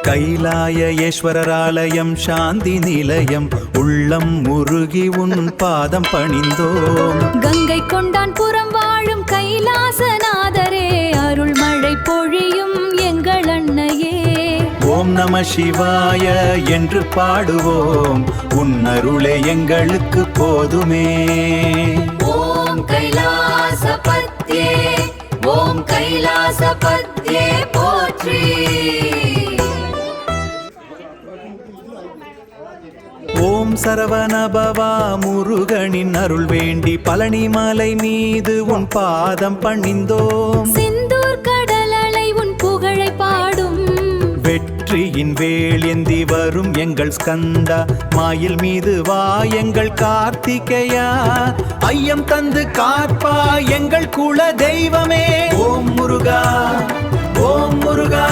கைலாய ஈஸ்வரராலயம் சாந்தி நிலையம் உள்ளம் முருகி உன் பாதம் பணிந்தோம். கங்கை கொண்டான் புறம் வாழும் கைலாசநாதரே அருள்மழை பொழியும் எங்கள் அன்னையே. ஓம் நம சிவாய என்று பாடுவோம், உன் அருளே எங்களுக்கு போதுமே. ஓம் கைலாசபத்யே ஓம் கைலாசபத்யே போற்றி. ஓம் சரவணபவா முருகனின் அருள் வேண்டி பழனிமலை மீது உன் பாதம் பணிந்தோம். சிந்தூர் கடலலை உன் புகழை பாடும் வெற்றியின் வேளேந்தி வரும் எங்கள் ஸ்கந்தா, மாயில் மீது வா எங்கள் கார்த்திகையா, ஐயம் தந்து காப்பா எங்கள் குல தெய்வமே. ஓம் முருகா ஓம் முருகா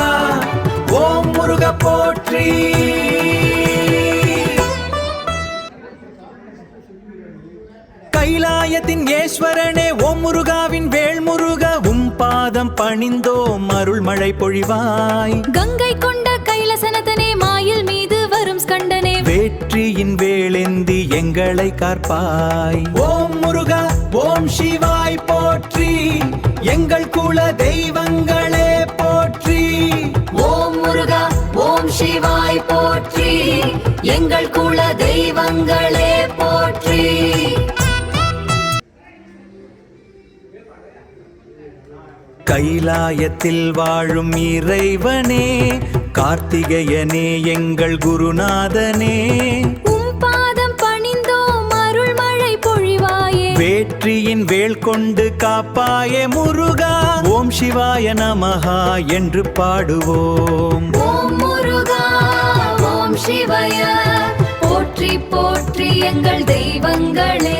ஓம் முருக போற்றி. கைலாயத்தின் ஈஸ்வரனே ஓம் முருகாவின் வேள் முருக உம் பாதம் பணிந்தோம், அருள் மழை பொழிவாய். கங்கை கொண்ட கைலசனதனே மாயில் மீது வரும் ஸ்கண்டனே, வெற்றியின் வேளேந்தி எங்களை காப்பாய். ஓம் முருகா ஓம் சிவாய் போற்றி, எங்கள் குல தெய்வங்களே போற்றி. ஓம் முருகா ஓம் சிவாய் போற்றி, எங்கள் குல தெய்வங்களே போற்றி. கைலாயத்தில் வாழும் இறைவனே, கார்த்திகேயனே எங்கள் குருநாதனே, உம் பாதம் பணிந்தோம் அருள் மழை பொழிவாயே. வேற்றியின் வேள் கொண்டு காப்பாயே முருகா. ஓம் சிவாய நமஹா என்று பாடுவோம். ஓம் முருகா ஓம் சிவாய போற்றி போற்றி எங்கள் தெய்வங்களே.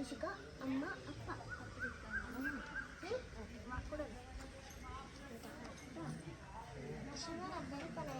Ishika, Amma, Appa. Masih ada dari pada